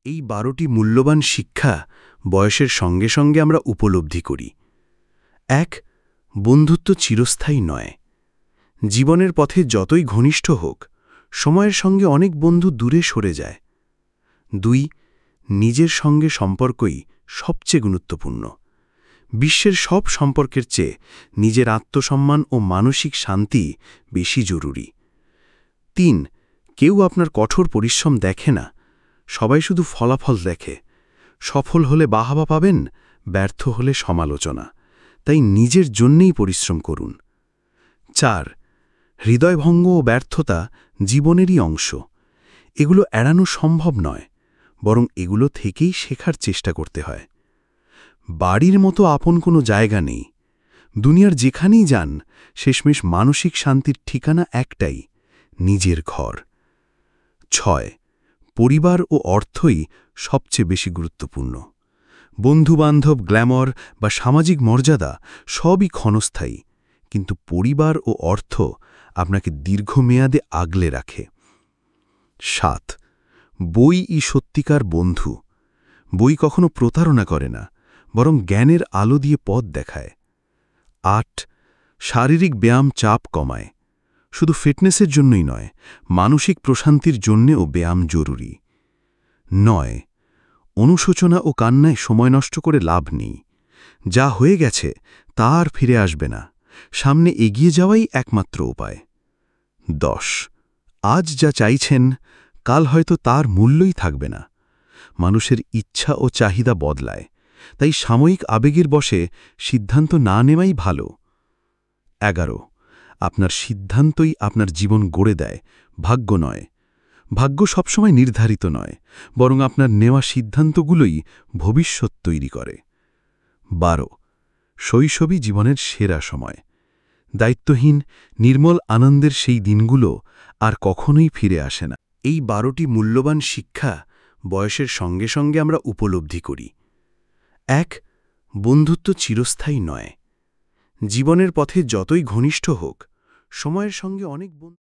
এই ১২টি মূল্যবান শিক্ষা বয়সের সঙ্গে সঙ্গে আমরা উপলব্ধি করি। ১. বন্ধুত্ব চিরস্থায়ী নয়। জীবনের পথে যতই ঘনিষ্ঠ হোক, সময়ের সঙ্গে অনেক বন্ধু দূরে সরে যায়। ২. নিজের সঙ্গে সম্পর্কই সবচেয়ে গুরুত্বপূর্ণ। বিশ্বের সব সম্পর্কের চেয়ে নিজের আত্মসম্মান ও মানসিক শান্তি বেশি জরুরি। ৩. কেউ আপনার কঠোর পরিশ্রম দেখে না, সবাই শুধু ফলাফল দেখে। সফল হলে বাহবা পাবেন, ব্যর্থ হলে সমালোচনা। তাই নিজের জন্যেই পরিশ্রম করুন। ৪. হৃদয়ভঙ্গ ও ব্যর্থতা জীবনেরই অংশ। এগুলো এড়ানো সম্ভব নয়, বরং এগুলো থেকেই শেখার চেষ্টা করতে হয়। বাড়ির মতো আপন কোনো জায়গা নেই। দুনিয়ার যেখানেই যান, শেষমেশ মানসিক শান্তির ঠিকানা একটাই, নিজের ঘর। ৬. পরিবার ও অর্থই সবচেয়ে বেশি গুরুত্বপূর্ণ। বন্ধুবান্ধব, গ্ল্যামর বা সামাজিক মর্যাদা সবই ক্ষণস্থায়ী, কিন্তু পরিবার ও অর্থ আপনাকে দীর্ঘমেয়াদে আগলে রাখে। ৭. বইই সত্যিকার বন্ধু। বই কখনো প্রতারণা করে না, বরং জ্ঞানের আলো দিয়ে পথ দেখায়। ৮. শারীরিক ব্যায়াম চাপ কমায়। শুধু ফিটনেসের জন্যই নয়, মানসিক প্রশান্তির জন্যেও ব্যায়াম জরুরি। ৯. অনুশোচনা ও কান্নায় সময় নষ্ট করে লাভ নেই। যা হয়ে গেছে তা আর ফিরে আসবে না। সামনে এগিয়ে যাওয়াই একমাত্র উপায়। ১০. আজ যা চাইছেন, কাল হয়তো তার মূল্যই থাকবে না। মানুষের ইচ্ছা ও চাহিদা বদলায়, তাই সাময়িক আবেগের বশে সিদ্ধান্ত না নেওয়াই ভালো। ১১. আপনার সিদ্ধান্তই আপনার জীবন গড়ে দেয়, ভাগ্য নয়। ভাগ্য সবসময় নির্ধারিত নয়, বরং আপনার নেওয়া সিদ্ধান্তগুলোই ভবিষ্যৎ তৈরি করে। ১২. শৈশবই জীবনের সেরা সময়। দায়িত্বহীন, নির্মল আনন্দের সেই দিনগুলো আর কখনোই ফিরে আসে না। এই ১২টি মূল্যবান শিক্ষা বয়সের সঙ্গে সঙ্গে আমরা উপলব্ধি করি। ১. বন্ধুত্ব চিরস্থায়ী নয়। জীবনের পথে যতই ঘনিষ্ঠ হোক, সময়ের সঙ্গে অনেক বন্ধু